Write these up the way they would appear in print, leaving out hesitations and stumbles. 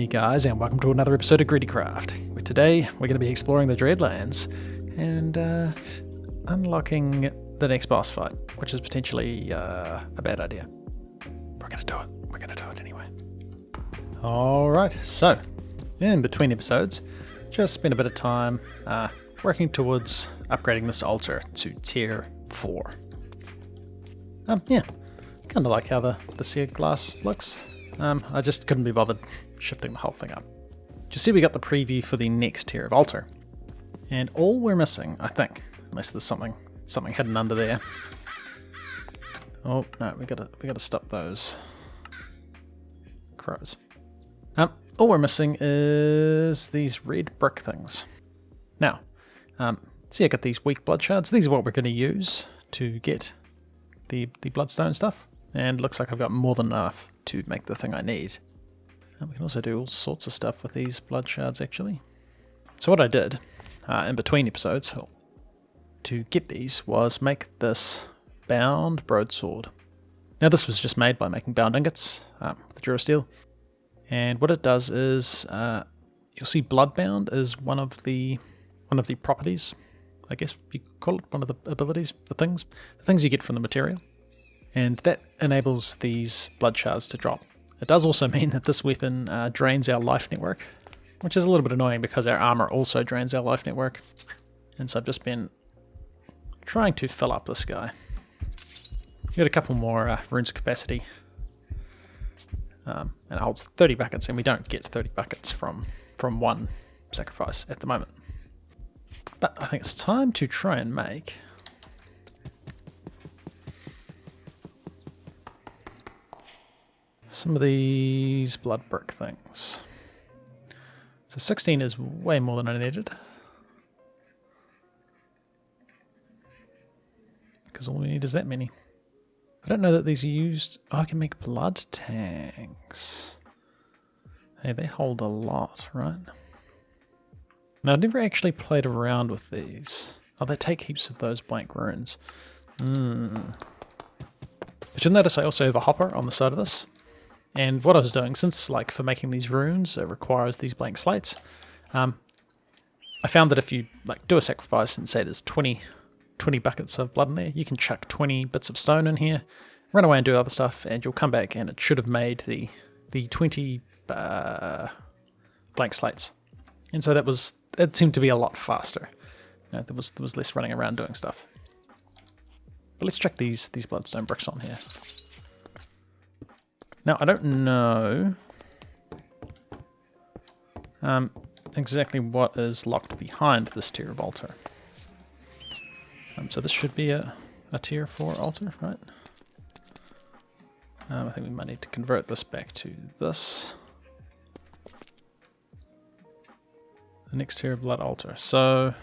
Hey guys, and welcome to another episode of GreedyCraft, where today we're going to be exploring the Dreadlands and unlocking the next boss fight, which is potentially a bad idea. We're going to do it. We're going to do it anyway. Alright, so in between episodes, just spent a bit of time working towards upgrading this altar to tier 4. Yeah, kind of like how the seared glass looks. I just couldn't be bothered shifting the whole thing up. You see, we got the preview for the next tier of altar, and all we're missing, I think, unless there's something hidden under there. Oh no, we gotta stop those crows. All we're missing is these red brick things. Now, see, I got these weak blood shards. These are what we're going to use to get the bloodstone stuff, and looks like I've got more than enough to make the thing I need. And we can also do all sorts of stuff with these blood shards, actually. So what I did in between episodes to get these was make this bound broadsword. Now this was just made by making bound ingots with Durasteel, and what it does is you'll see bloodbound is one of the properties, I guess you could call it, one of the abilities, the things you get from the material. And that enables these blood shards to drop. It does also mean that this weapon drains our life network, which is a little bit annoying because our armor also drains our life network. And so I've just been trying to fill up this guy. You got a couple more runes of capacity, and it holds 30 buckets, and we don't get 30 buckets from one sacrifice at the moment. But I think it's time to try and make some of these blood brick things. So 16 is way more than I needed, because all we need is that many. I don't know that these are used. Oh, I can make blood tanks. Hey, they hold a lot, right? Now, I've never actually played around with these. Oh, they take heaps of those blank runes. But you'll notice I also have a hopper on the side of this. And what I was doing, since like for making these runes it requires these blank slates, I found that if you like do a sacrifice and say there's 20 buckets of blood in there, you can chuck 20 bits of stone in here, run away and do other stuff, and you'll come back and it should have made the 20 blank slates. And so it seemed to be a lot faster. You know, there was less running around doing stuff. But let's check these bloodstone bricks on here. Now, I don't know exactly what is locked behind this tier of altar. So this should be a tier 4 altar, right? I think we might need to convert this back to this. The next tier of blood altar. So,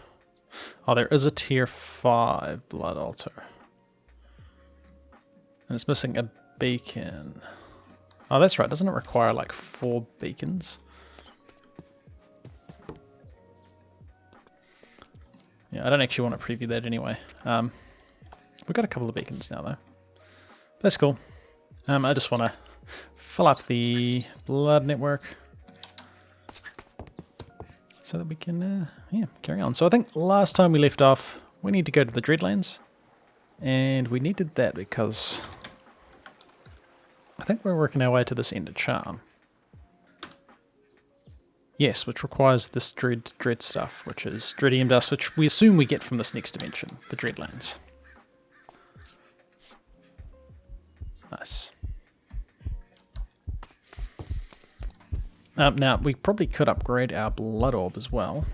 there is a tier 5 blood altar. And it's missing a beacon. Oh, that's right. Doesn't it require like 4 beacons? Yeah, I don't actually want to preview that anyway. We've got a couple of beacons now, though. That's cool. I just want to fill up the blood network so that we can, carry on. So I think last time we left off, we need to go to the Dreadlands, and we needed that because I think we're working our way to this Ender Charm. Yes, which requires this dread stuff, which is Dreadium dust, which we assume we get from this next dimension, the Dreadlands. Nice. Now, we probably could upgrade our blood orb as well,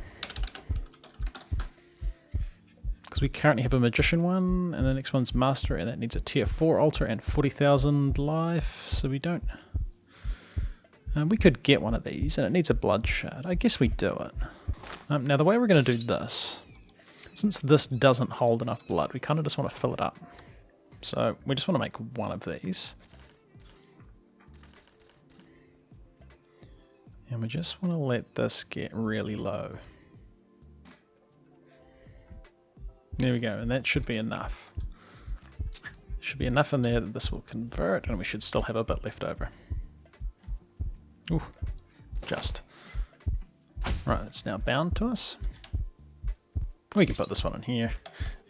because we currently have a magician one, and the next one's master, and that needs a tier 4 altar and 40,000 life, so we don't... we could get one of these, and it needs a blood shard. I guess we do it. Now the way we're going to do this, since this doesn't hold enough blood, we kind of just want to fill it up. So we just want to make one of these. And we just want to let this get really low. There we go, and that should be enough. Should be enough in there that this will convert, and we should still have a bit left over. Ooh, Just. Right, it's now bound to us. We can put this one in here.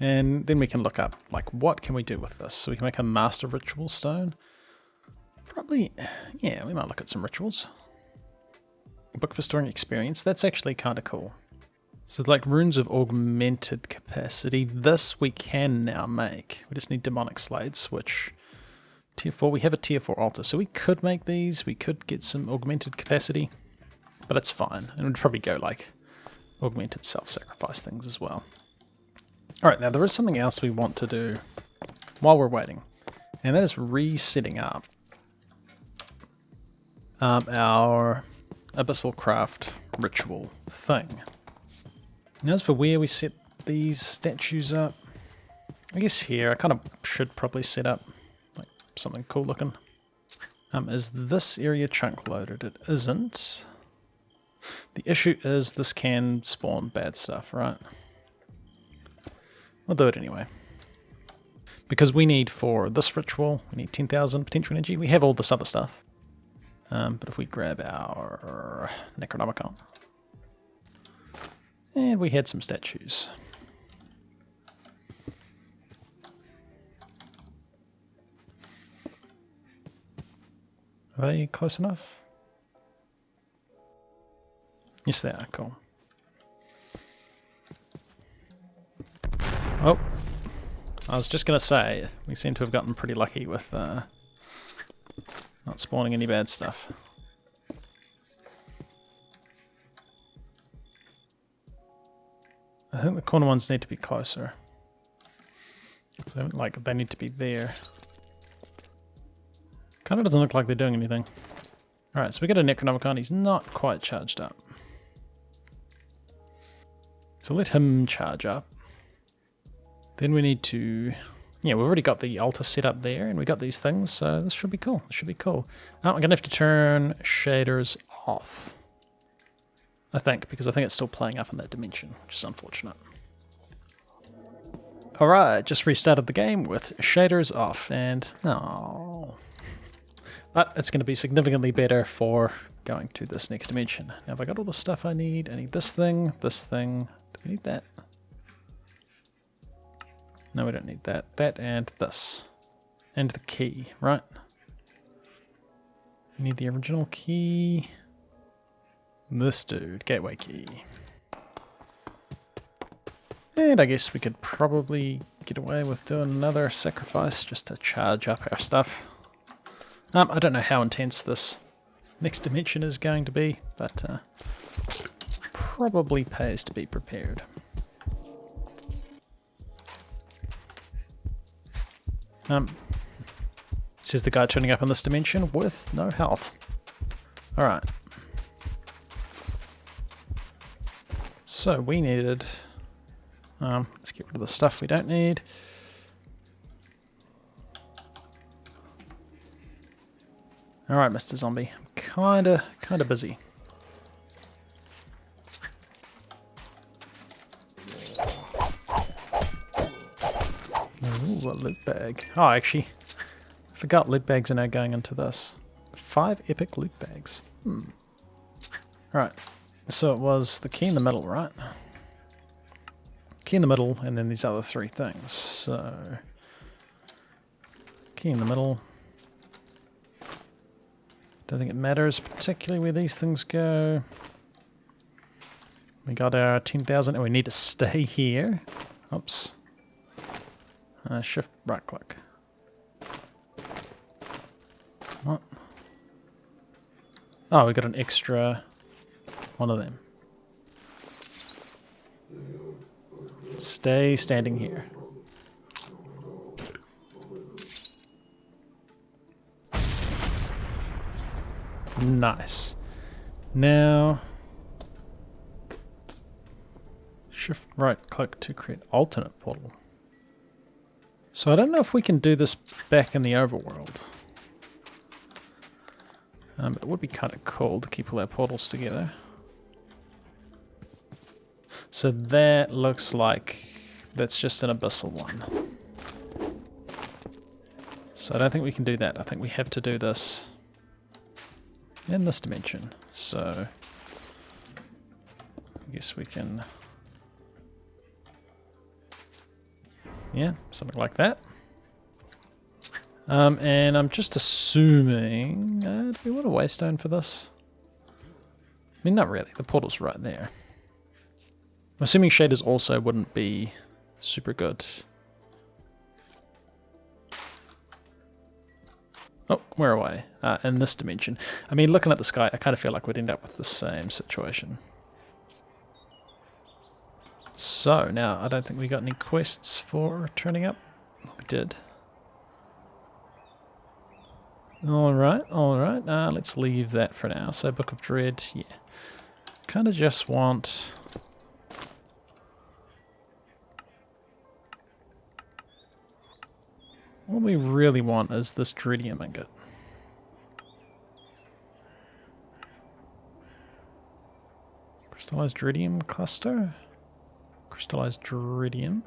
And then we can look up, like, what can we do with this? So we can make a master ritual stone. Probably, yeah, we might look at some rituals. A book for storing experience. That's actually kind of cool. So like runes of augmented capacity, this we can now make. We just need demonic slates, which tier 4, we have a tier 4 altar. So we could make these, we could get some augmented capacity, but it's fine. And we'd probably go like augmented self-sacrifice things as well. Alright, now there is something else we want to do while we're waiting, and that is resetting up our Abyssal Craft ritual thing. Now as for where we set these statues up, I guess here I kind of should probably set up like something cool looking. Is this area chunk loaded? It isn't. The issue is this can spawn bad stuff, right? We'll do it anyway. Because we need, for this ritual, we need 10,000 potential energy. We have all this other stuff. But if we grab our Necronomicon, and we had some statues. Are they close enough? Yes, they are. Cool. Oh, I was just going to say, we seem to have gotten pretty lucky with not spawning any bad stuff. I think the corner ones need to be closer. So, like, they need to be there. Kind of doesn't look like they're doing anything. Alright, so we got a Necronomicon. He's not quite charged up. So let him charge up. Then we need to... Yeah, we've already got the altar set up there, and we got these things, so this should be cool. This should be cool. Oh, I'm going to have to turn shaders off, I think, because I think it's still playing up in that dimension, which is unfortunate. Alright, just restarted the game with shaders off, and... oh. But it's going to be significantly better for going to this next dimension. Now, have I got all the stuff I need? I need this thing, this thing. Do we need that? No, we don't need that. That and this. And the key, right? We need the original key. This dude, gateway key. And I guess we could probably get away with doing another sacrifice just to charge up our stuff. I don't know how intense this next dimension is going to be, but probably pays to be prepared. Says the guy turning up in this dimension with no health. Alright. So we needed... let's get rid of the stuff we don't need. Alright, Mr. Zombie. I'm kinda busy. Ooh, a loot bag. Oh, actually, I forgot loot bags are now going into this. 5 epic loot bags. Alright, so it was the key in the middle, right? Key in the middle, and then these other 3 things. So, key in the middle. Don't think it matters particularly where these things go. We got our 10,000, and we need to stay here. Oops. Shift right click. What? Oh, we got an extra one of them. Stay standing here. Nice. Now, shift right click to create alternate portal. So I don't know if we can do this back in the overworld. But it would be kind of cool to keep all our portals together. So that looks like that's just an abyssal one. So I don't think we can do that. I think we have to do this in this dimension. So I guess we can, yeah, something like that. And I'm just assuming, do we want a waystone for this? I mean, not really. The portal's right there. I'm assuming shaders also wouldn't be super good. Oh, where are we? In this dimension. I mean, looking at the sky, I kind of feel like we'd end up with the same situation. So, now, I don't think we got any quests for turning up. We did. Alright, let's leave that for now. So, Book of Dread, yeah. Kind of just want... What we really want is this Dreadium ingot. Crystallized Dreadium cluster? Crystallized Dreadium.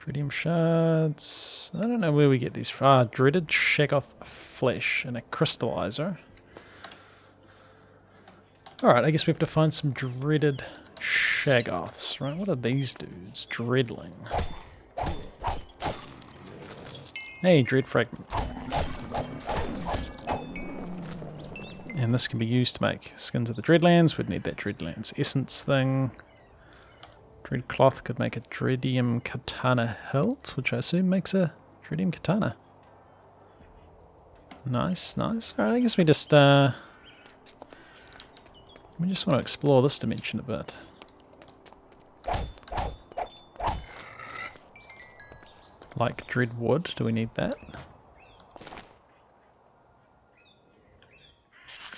Dreadium shards. I don't know where we get these from. Dreaded Shaggoth flesh and a crystallizer. Alright, I guess we have to find some dreaded Shaggoths, right? What are these dudes? Dreadling. Hey, Dread Fragment. And this can be used to make skins of the Dreadlands. We'd need that Dreadlands essence thing. Dread Cloth could make a Dreadium Katana hilt, which I assume makes a Dreadium Katana. Nice, nice. Alright, I guess we just want to explore this dimension a bit. Like Dread Wood, do we need that?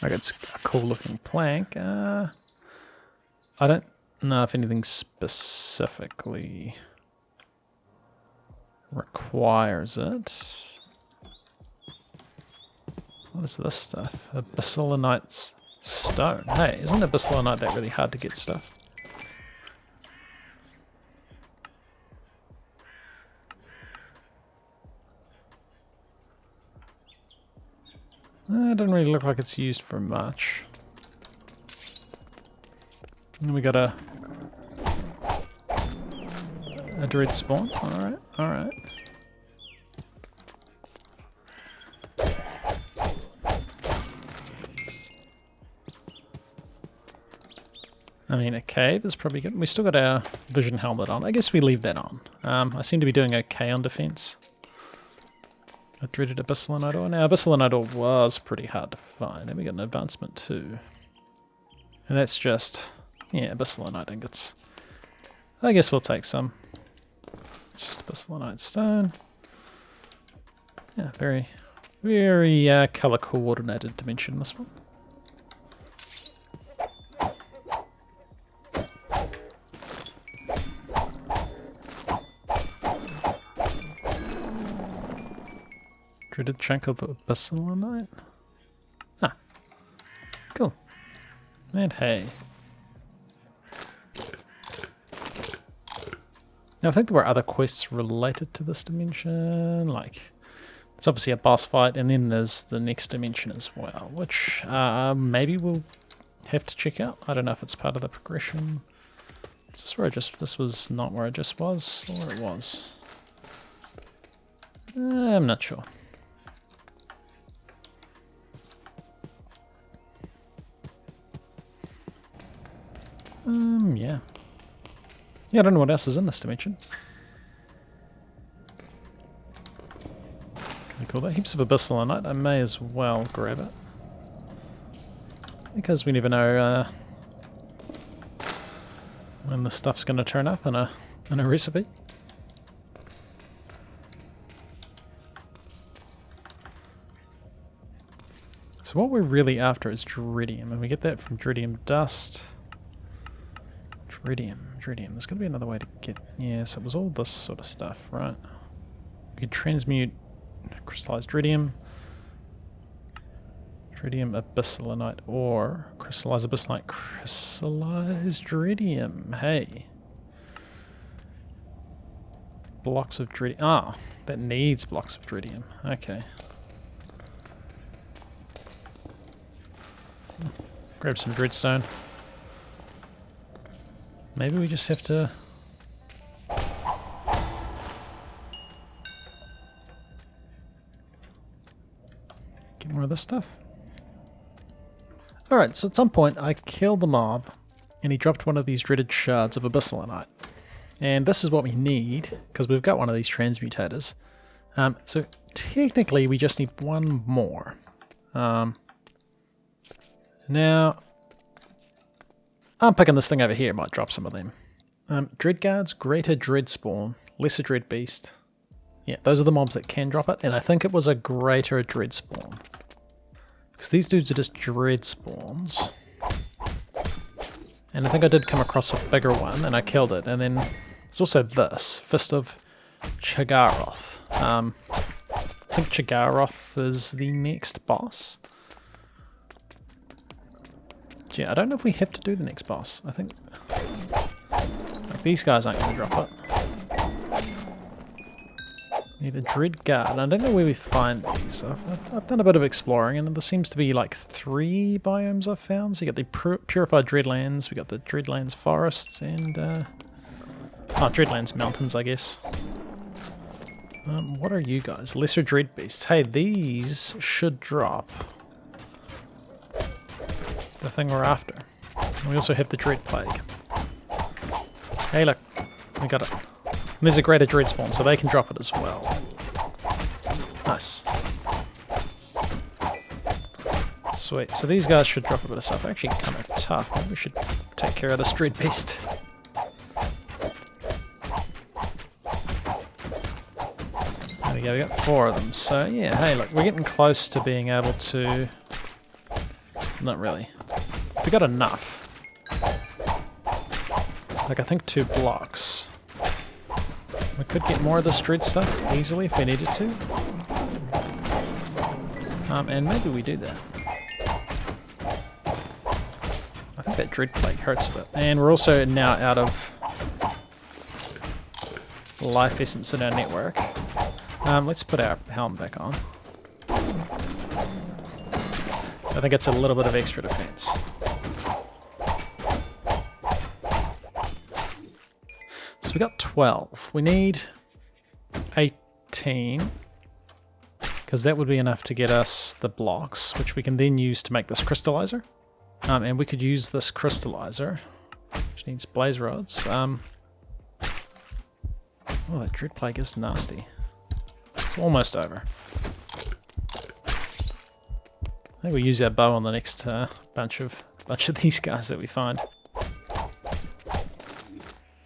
Like it's a cool looking plank. I don't know if anything specifically requires it. What is this stuff? A Basilinite stone. Hey, isn't a Basilinite that really hard to get stuff? It doesn't really look like it's used for much. And we got a dread spawn. Alright, alright. I mean, a cave is probably good. We still got our vision helmet on. I guess we leave that on. I seem to be doing okay on defense. I dreaded Abyssalinite ore. Now, Abyssalinite ore was pretty hard to find. And we got an advancement too. And that's just, yeah, Abyssalinite ingots. I guess we'll take some. It's just Abyssalinite stone. Yeah, very, very color coordinated dimension, this one. Dreaded chunk of Abyssalinite? Ah. Cool. And hey. Now I think there were other quests related to this dimension, like there's obviously a boss fight and then there's the next dimension as well, which maybe we'll have to check out. I don't know if it's part of the progression. Is this where I just, this was not where I just was, or it was? I'm not sure. Yeah. Yeah, I don't know what else is in this dimension. Can I call that? Heaps of Abyssalinite. I may as well grab it. Because we never know when the stuff's going to turn up in a recipe. So what we're really after is Dreadium, and we get that from Dreadium dust. Dreadium. There's got to be another way to get... Yeah, so it was all this sort of stuff, right? We could transmute crystallized Dreadium. Dreadium Abyssalinite ore. Crystallized Abyssalinite. Crystallized Dreadium. Hey. Blocks of Dreadium. Ah, that needs blocks of Dreadium. Okay. Grab some dreadstone. Maybe we just have to... get more of this stuff. Alright, so at some point I killed the mob, and he dropped one of these dreaded shards of abyssalinite. And this is what we need, because we've got one of these transmutators. So technically we just need one more. Now, I'm picking this thing over here, might drop some of them. Dread guards, greater dread spawn, lesser dread beast. Yeah, those are the mobs that can drop it, and I think it was a greater dread spawn. Because these dudes are just dread spawns. And I think I did come across a bigger one, and I killed it. And then there's also this, Fist of Chagaroth. I think Chagaroth is the next boss. Yeah, I don't know if we have to do the next boss. I think like, these guys aren't going to drop it. Need a Dread Guard. I don't know where we find these. I've done a bit of exploring, and there seems to be like 3 biomes I've found. So you got the Purified Dreadlands, we got the Dreadlands Forests, and Dreadlands Mountains, I guess. What are you guys? Lesser Dread Beasts. Hey, these should drop the thing we're after. And we also have the Dread Plague. Hey, look, we got it. And there's a greater dread spawn, so they can drop it as well. Nice. Sweet. So these guys should drop a bit of stuff. They're actually kind of tough. Maybe we should take care of this dread beast. There we go, we got 4 of them. So yeah, hey look, we're getting close to being able to... Not really. We got enough. Like I think 2 blocks. We could get more of this dread stuff easily if we needed to. And maybe we do that. I think that dread plague hurts a bit. And we're also now out of life essence in our network. Let's put our helm back on. So I think it's a little bit of extra defense. So we got 12. We need 18. Because that would be enough to get us the blocks, which we can then use to make this crystallizer. And we could use this crystallizer, which needs blaze rods. Oh, that dread plague is nasty. It's almost over. I think we'll use our bow on the next bunch of these guys that we find.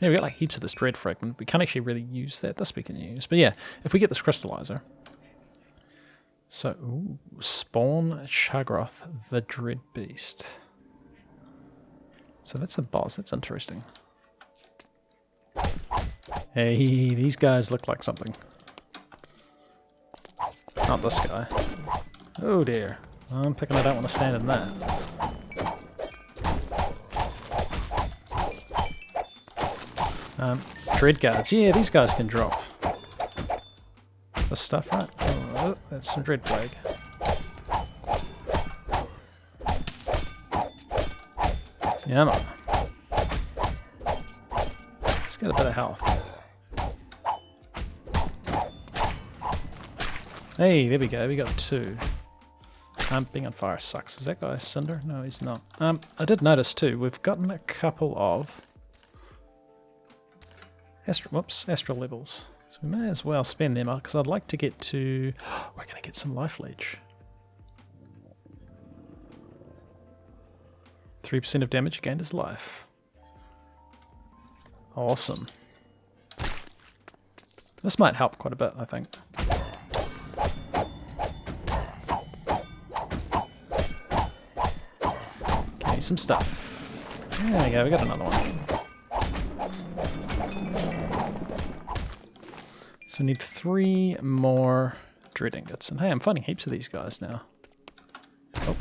Yeah, we got like heaps of this dread fragment. We can't actually really use that. This we can use. But yeah, if we get this crystallizer. So, ooh, spawn Chagroth, the dread beast. So that's a boss. That's interesting. Hey, these guys look like something. Not this guy. Oh dear. I'm picking I don't want to stand in that. Dread guards. Yeah, these guys can drop this stuff, right? Oh, that's some dread plague. Yeah, man. Let's get a bit of health. Hey, there we go. We got 2. Being on fire sucks. Is that guy Cinder? No, he's not. I did notice too, we've gotten a couple of astral levels. So we may as well spend them because I'd like to get to... we're going to get some life leech. 3% of damage gained is life. Awesome. This might help quite a bit, I think. Okay, some stuff. There we go, we got another one. So we need 3 more dread ingots. And hey, I'm finding heaps of these guys now. Oh.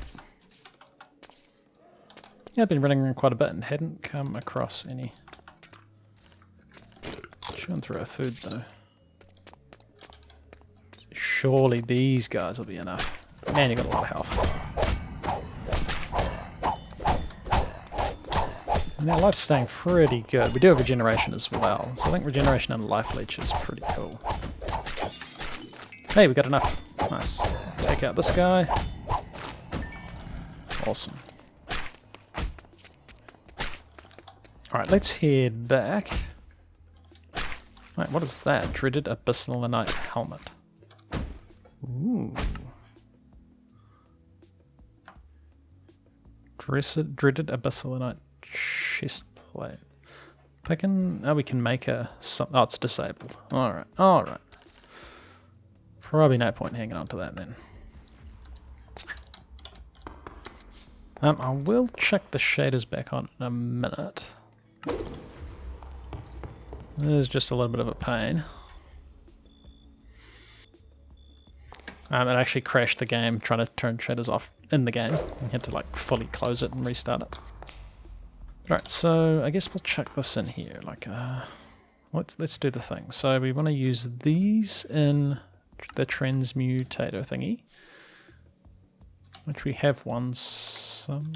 Yeah, I've been running around quite a bit and hadn't come across any. Chewing through our food though. So surely these guys will be enough. Man, you got a lot of health. And our life's staying pretty good. We do have regeneration as well, so I think regeneration and life leech is pretty cool. Hey, we got enough. Nice. Take out this guy. Awesome. Alright, let's head back. Wait, what is that? Dreaded Abyssalinite helmet. Ooh. Dreaded Abyssalinite chest plate. I can... Oh, we can make a... Oh, it's disabled. Alright, alright. Probably no point hanging on to that then. I will check the shaders back on in a minute. There's just a little bit of a pain. It actually crashed the game trying to turn shaders off in the game. We had to like fully close it and restart it. Right, so I guess we'll check this in here. Like, let's do the thing. So we want to use these in the transmutator thingy, which we have one somewhere.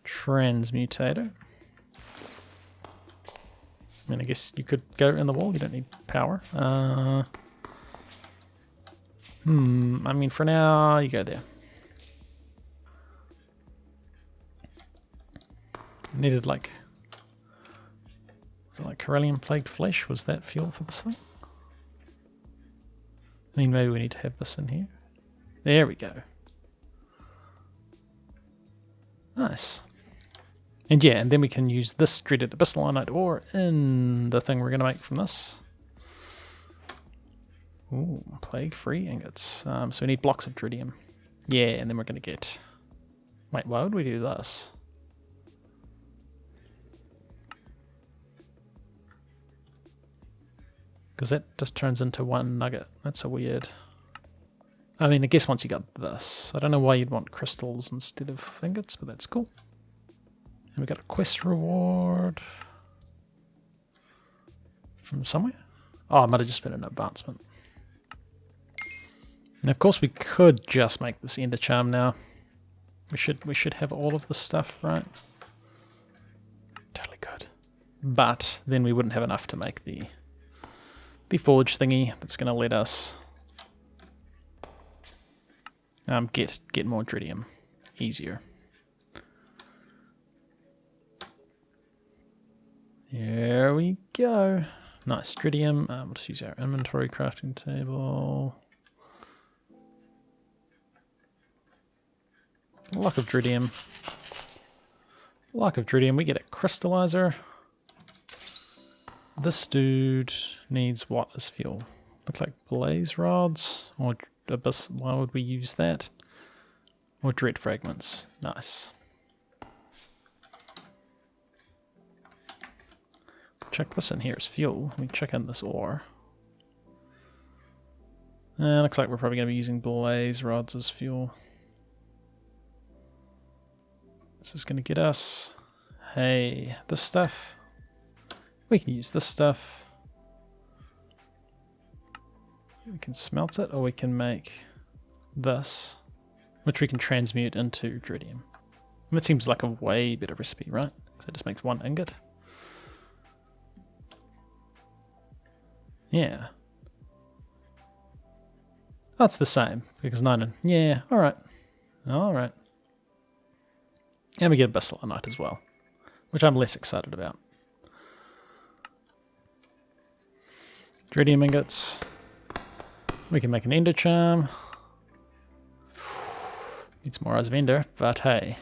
Transmutator. I mean, I guess you could go in the wall. You don't need power. I mean, for now, you go there. Needed like... Is it like Corellian plagued flesh? Was that fuel for this thing? I mean, maybe we need to have this in here. There we go. Nice. And yeah, and then we can use this dreaded abyssalinite ore in the thing we're going to make from this. Ooh, plague-free ingots. So we need blocks of dreadium. Yeah, and then we're going to get... Wait, why would we do this? Because that just turns into one nugget. That's a weird... I mean, I guess once you got this. I don't know why you'd want crystals instead of ingots, but that's cool. And we got a quest reward from somewhere. Oh, it might have just been an advancement. And of course we could just make this ender charm now. We should have all of this stuff, right? Totally could. But then we wouldn't have enough to make the forge thingy that's going to let us get more dreadium easier. Here we go. Nice dreadium. We'll just use our inventory crafting table. Block of dreadium. Block of dreadium. We get a crystallizer. This dude needs what as fuel? Look like blaze rods or abyss. Why would we use that? Or dread fragments. Nice. Check this in here as fuel. Let me check in this ore. Looks like we're probably going to be using blaze rods as fuel. This is going to get us, hey, this stuff. We can use this stuff. We can smelt it, or we can make this, which we can transmute into dreadium. And that seems like a way better recipe, right? Because it just makes one ingot. Yeah. Oh, it's the same, because 9 and... Yeah, alright. Alright. And we get a abyssalinite as well, which I'm less excited about. Dreadium ingots. We can make an ender charm. Needs more eyes of ender, but hey.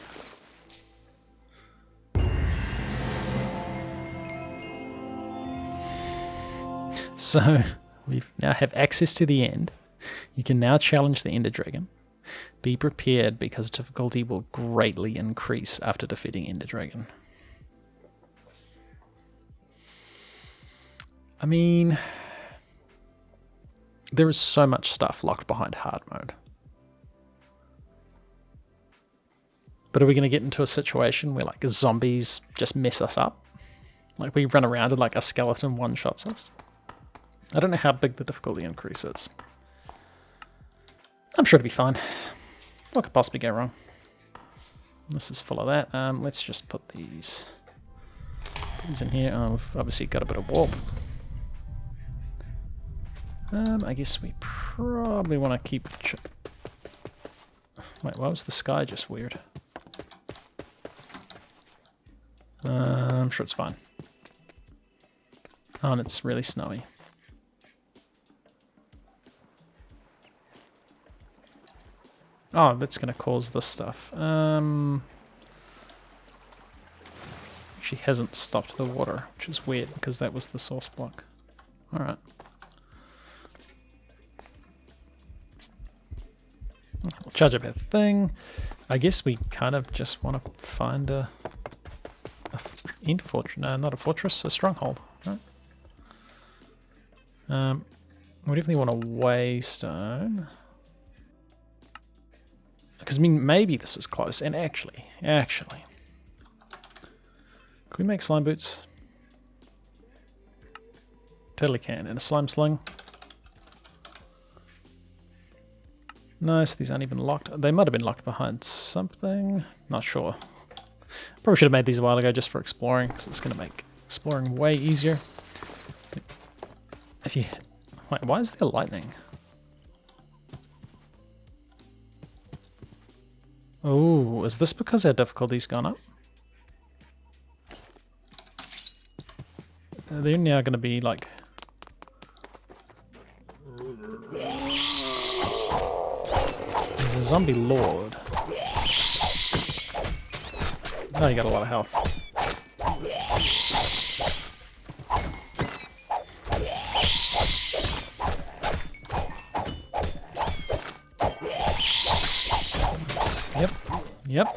So, we now have access to the end. You can now challenge the Ender Dragon. Be prepared because difficulty will greatly increase after defeating Ender Dragon. I mean, there is so much stuff locked behind hard mode. But are we going to get into a situation where like zombies just mess us up? Like we run around and like a skeleton one-shots us? I don't know how big the difficulty increase is. I'm sure it'll be fine. What could possibly go wrong? This is full of that. Let's just put these in here. Oh, we've obviously got a bit of warp. I guess we probably want to keep... Wait, why was the sky just weird? I'm sure it's fine. Oh, and it's really snowy. Oh, that's going to cause this stuff. Actually hasn't stopped the water, which is weird because that was the source block. Alright. We'll charge up our thing. I guess we kind of just want to find a end fortress. No, not a fortress, a stronghold. Right? We definitely want a waystone. Because, I mean, maybe this is close. And actually. Can we make slime boots? Totally can. And a slime sling. Nice, these aren't even locked. They might have been locked behind something. Not sure. Probably should have made these a while ago just for exploring, because it's going to make exploring way easier. If you... Wait, why is there lightning? Oh, is this because our difficulty's gone up? They're now going to be like... There's a zombie lord. Oh, you got a lot of health. Yep.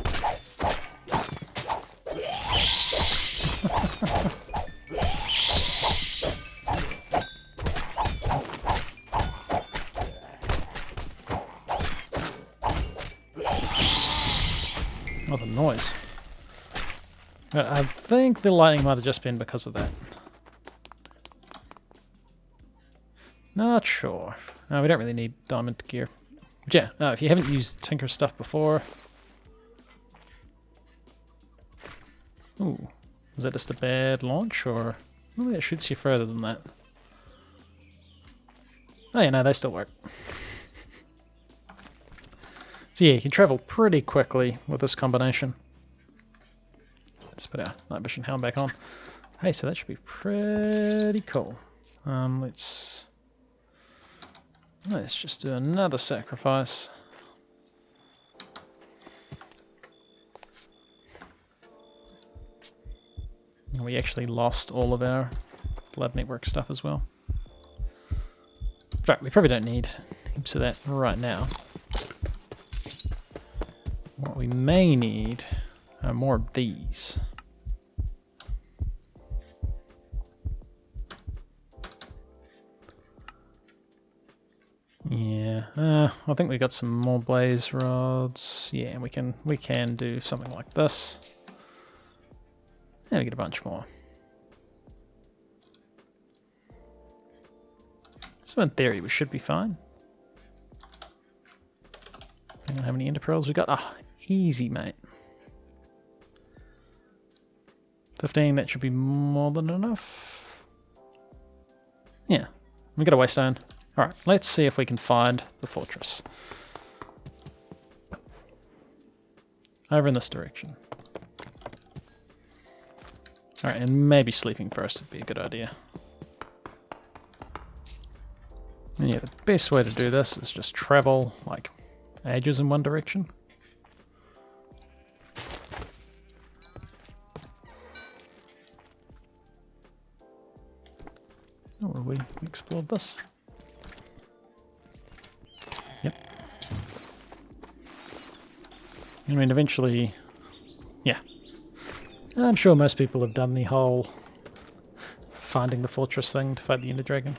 Oh, the noise. I think the lightning might have just been because of that. Not sure. No, we don't really need diamond gear. But yeah, if you haven't used Tinker stuff before... Ooh, is that just a bad launch, or... Maybe it shoots you further than that. Oh yeah, no, they still work. So yeah, you can travel pretty quickly with this combination. Let's put our night vision helm back on. Hey, so that should be pretty cool. Let's just do another sacrifice. We actually lost all of our blood network stuff as well. But we probably don't need heaps of that right now. What we may need are more of these. Yeah, I think we got some more blaze rods. Yeah, we can do something like this. And we get a bunch more. So in theory, we should be fine. Depending on how many ender pearls we got. Ah, easy, mate. 15, that should be more than enough. Yeah, we got a waystone. Alright, let's see if we can find the fortress. Over in this direction. Alright, and maybe sleeping first would be a good idea. And yeah, the best way to do this is just travel, like, ages in one direction. Oh, well, we explored this. Yep. I mean, eventually, yeah. I'm sure most people have done the whole finding the fortress thing to fight the Ender Dragon.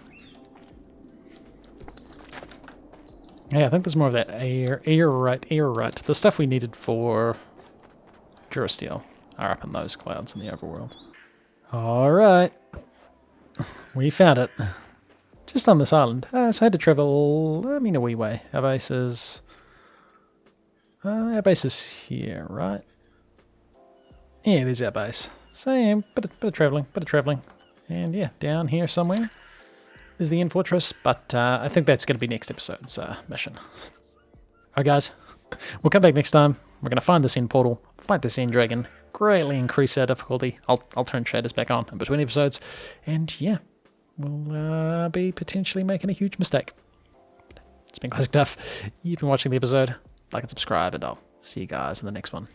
Yeah, I think there's more of that airite. The stuff we needed for Durasteel are up in those clouds in the overworld. Alright. We found it. Just on this island. So I had to travel, I mean, a wee way. Our base is here, right? Yeah, there's our base. So yeah, bit of travelling. And yeah, down here somewhere is the end fortress, but I think that's going to be next episode's mission. Alright guys, we'll come back next time. We're going to find this end portal, fight this end dragon, greatly increase our difficulty. I'll turn shaders back on in between episodes, and yeah, we'll be potentially making a huge mistake. It's been ClassicDuff. You've been watching the episode. Like and subscribe, and I'll see you guys in the next one.